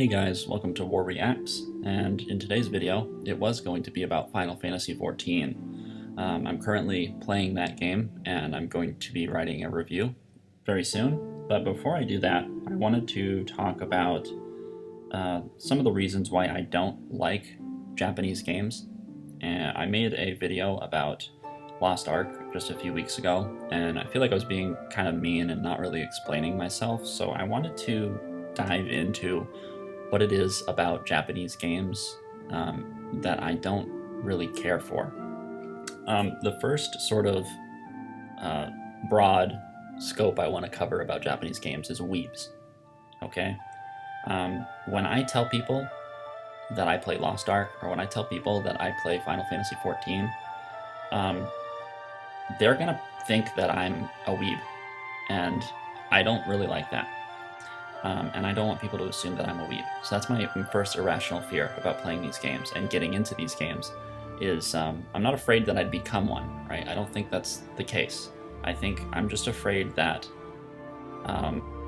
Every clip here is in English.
Hey guys, welcome to War Reacts, and in today's video, it was going to be about Final Fantasy XIV. I'm currently playing that game, and I'm going to be writing a review very soon, but before I do that, I wanted to talk about some of the reasons why I don't like Japanese games. And I made a video about Lost Ark just a few weeks ago, and I feel like I was being kind of mean and not really explaining myself, so I wanted to dive into what it is about Japanese games that I don't really care for. The first sort of broad scope I want to cover about Japanese games is weebs. Okay? When I tell people that I play Lost Ark, or when I tell people that I play Final Fantasy XIV, they're gonna think that I'm a weeb, and I don't really like that. And I don't want people to assume that I'm a weeb. So that's my first irrational fear about playing these games and getting into these games is I'm not afraid that I'd become one, right? I don't think that's the case. I think I'm just afraid that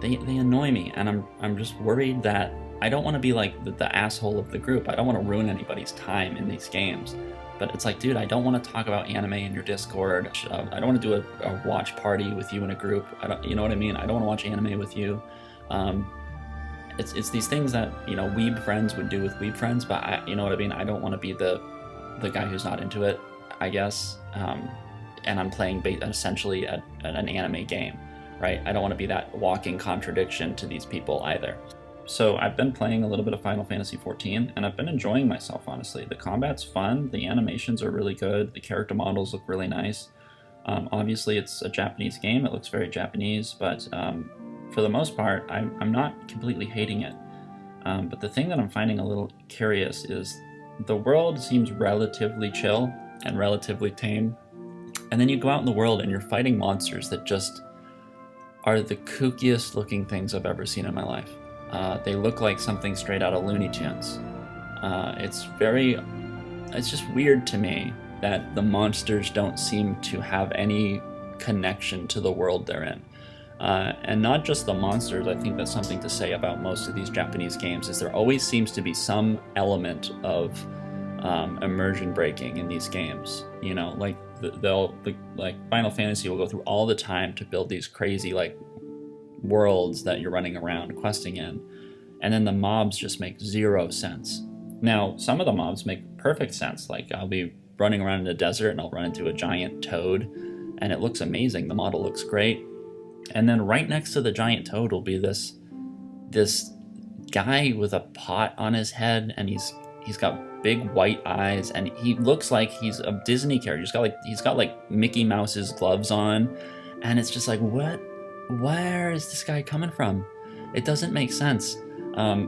they annoy me, and I'm just worried that I don't want to be like the asshole of the group. I don't want to ruin anybody's time in these games. But it's like, dude, I don't want to talk about anime in your Discord. I don't want to do a watch party with you in a group. You know what I mean? I don't want to watch anime with you. It's these things that, you know, weeb friends would do with weeb friends, but you know what I mean? I don't want to be the guy who's not into it, I guess. And I'm playing essentially an anime game, right? I don't want to be that walking contradiction to these people either. So I've been playing a little bit of Final Fantasy XIV, and I've been enjoying myself, honestly. The combat's fun, the animations are really good, the character models look really nice. Obviously it's a Japanese game, it looks very Japanese, but for the most part, I'm not completely hating it. But the thing that I'm finding a little curious is the world seems relatively chill and relatively tame. And then you go out in the world and you're fighting monsters that just are the kookiest looking things I've ever seen in my life. They look like something straight out of Looney Tunes. It's just weird to me that the monsters don't seem to have any connection to the world they're in. And not just the monsters. I think that's something to say about most of these Japanese games, is there always seems to be some element of immersion breaking in these games. You know, like like Final Fantasy will go through all the time to build these crazy like worlds that you're running around questing in, and then the mobs just make zero sense. Now, some of the mobs make perfect sense. Like I'll be running around in the desert and I'll run into a giant toad, and it looks amazing. The model looks great. And then right next to the giant toad will be this guy with a pot on his head, and he's got big white eyes, and he looks like he's a Disney character. He's got like Mickey Mouse's gloves on, and it's just like, what? Where is this guy coming from? It doesn't make sense. I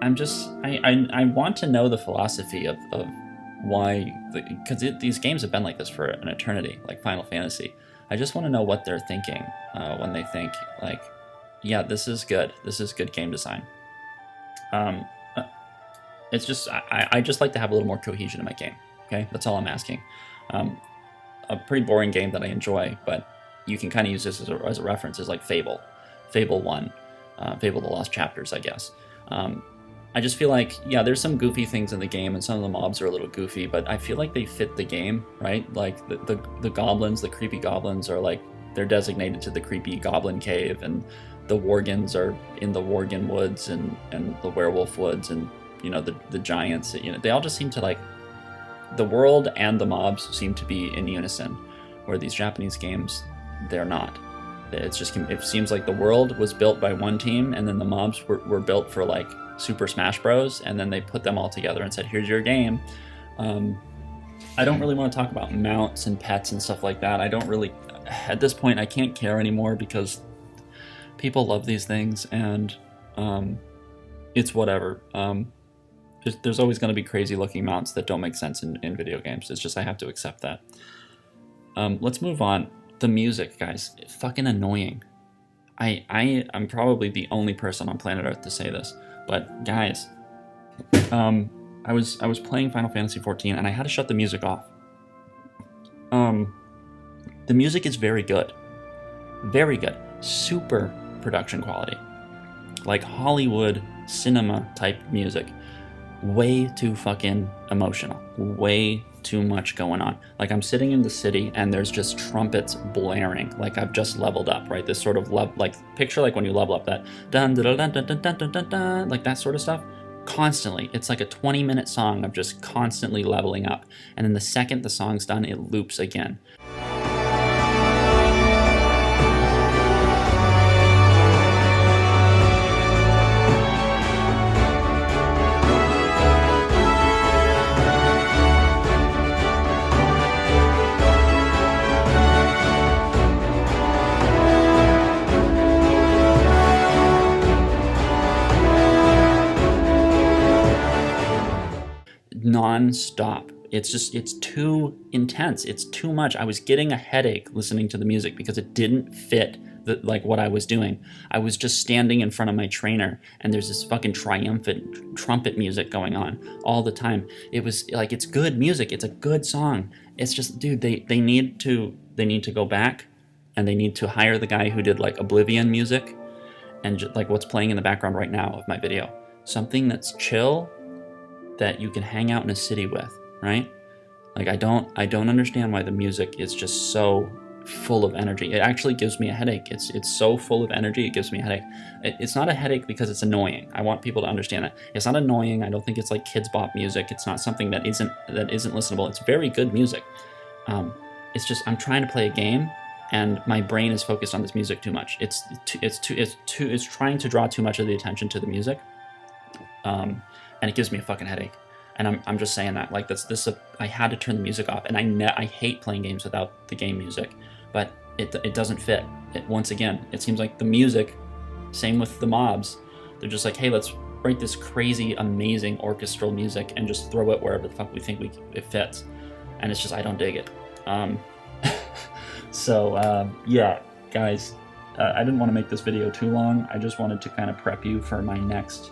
want to know the philosophy of why, because these games have been like this for an eternity, like Final Fantasy. I just want to know what they're thinking when they think, like, yeah, this is good. This is good game design. It's just, I just like to have a little more cohesion in my game, okay? That's all I'm asking. A pretty boring game that I enjoy, but you can kind of use this as a reference, is like Fable 1, Fable: The Lost Chapters, I guess. I just feel like, yeah, there's some goofy things in the game, and some of the mobs are a little goofy, but I feel like they fit the game, right? Like the goblins, the creepy goblins are like, they're designated to the creepy goblin cave, and the worgans are in the worgen woods and the werewolf woods, and, you know, the giants, you know, they all just seem to like, the world and the mobs seem to be in unison, where these Japanese games, they're not. It's just, it seems like the world was built by one team, and then the mobs were built for like Super Smash Bros, and then they put them all together and said, here's your game. I don't really want to talk about mounts and pets and stuff like that. I don't really, at this point, I can't care anymore, because people love these things, and it's whatever. There's always going to be crazy looking mounts that don't make sense in video games. It's just, I have to accept that. Let's move on. The music, guys, fucking annoying. I'm probably the only person on planet Earth to say this, but guys, I was playing Final Fantasy XIV, and I had to shut the music off. The music is very good, super production quality, like Hollywood cinema type music. Way too fucking emotional. Way too much going on. Like, I'm sitting in the city and there's just trumpets blaring. Like, I've just leveled up, right? This sort of like picture like when you level up, that dun dun dun dun dun dun dun dun dun, like that sort of stuff. Constantly. It's like a 20-minute song of just constantly leveling up. And then the second the song's done, it loops again. Non-stop. It's too intense. It's too much. I was getting a headache listening to the music because it didn't fit like what I was doing. I was just standing in front of my trainer and there's this fucking triumphant trumpet music going on all the time. It was like, it's good music. It's a good song. It's just, dude, they need to go back and they need to hire the guy who did like Oblivion music and like what's playing in the background right now of my video. Something that's chill, that you can hang out in a city with, right? Like, I don't understand why the music is just so full of energy. It actually gives me a headache. It's so full of energy, it gives me a headache. It's not a headache because it's annoying. I want people to understand that. It's not annoying. I don't think it's like kids bop music. It's not something that isn't listenable. It's very good music. It's just, I'm trying to play a game and my brain is focused on this music too much. It's trying to draw too much of the attention to the music. And it gives me a fucking headache. And I'm just saying that, like, I had to turn the music off, and I hate playing games without the game music, but it doesn't fit. Once again, it seems like the music, same with the mobs, they're just like, hey, let's write this crazy, amazing orchestral music and just throw it wherever the fuck we think it fits. And it's just, I don't dig it. Yeah, guys, I didn't want to make this video too long. I just wanted to kind of prep you for my next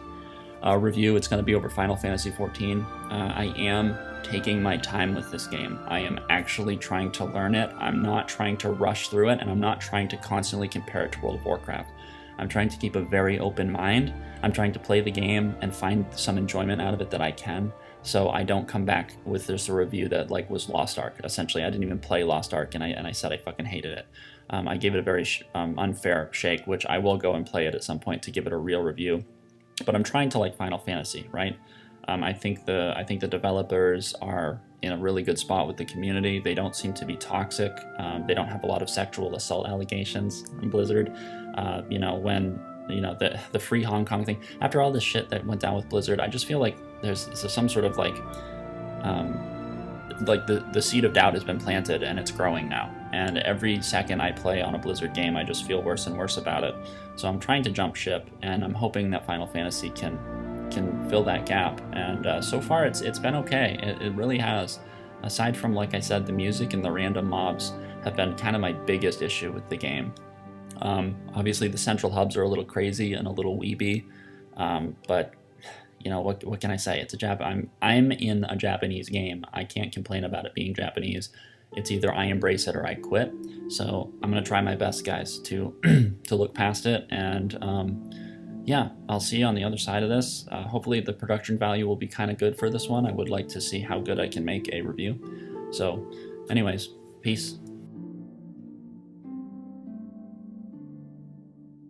review. It's going to be over Final Fantasy XIV. I am taking my time with this game. I am actually trying to learn it. I'm not trying to rush through it, and I'm not trying to constantly compare it to World of Warcraft. I'm trying to keep a very open mind. I'm trying to play the game and find some enjoyment out of it that I can, so I don't come back with this review that like was Lost Ark. Essentially, I didn't even play Lost Ark, and I said I fucking hated it. I gave it a very unfair shake, which I will go and play it at some point to give it a real review. But I'm trying to like Final Fantasy, right? I think the developers are in a really good spot with the community. They don't seem to be toxic. They don't have a lot of sexual assault allegations in Blizzard. When the free Hong Kong thing. After all this shit that went down with Blizzard, I just feel like there's some sort of like the seed of doubt has been planted and it's growing now. And every second I play on a Blizzard game, I just feel worse and worse about it. So I'm trying to jump ship, and I'm hoping that Final Fantasy can fill that gap. And so far, it's been okay. It really has. Aside from, like I said, the music and the random mobs have been kind of my biggest issue with the game. Obviously, the central hubs are a little crazy and a little weeby, but you know, what can I say? It's I'm in a Japanese game. I can't complain about it being Japanese. It's either I embrace it or I quit. So I'm gonna try my best, guys, to look past it. And yeah, I'll see you on the other side of this. Hopefully the production value will be kind of good for this one. I would like to see how good I can make a review. So anyways, peace.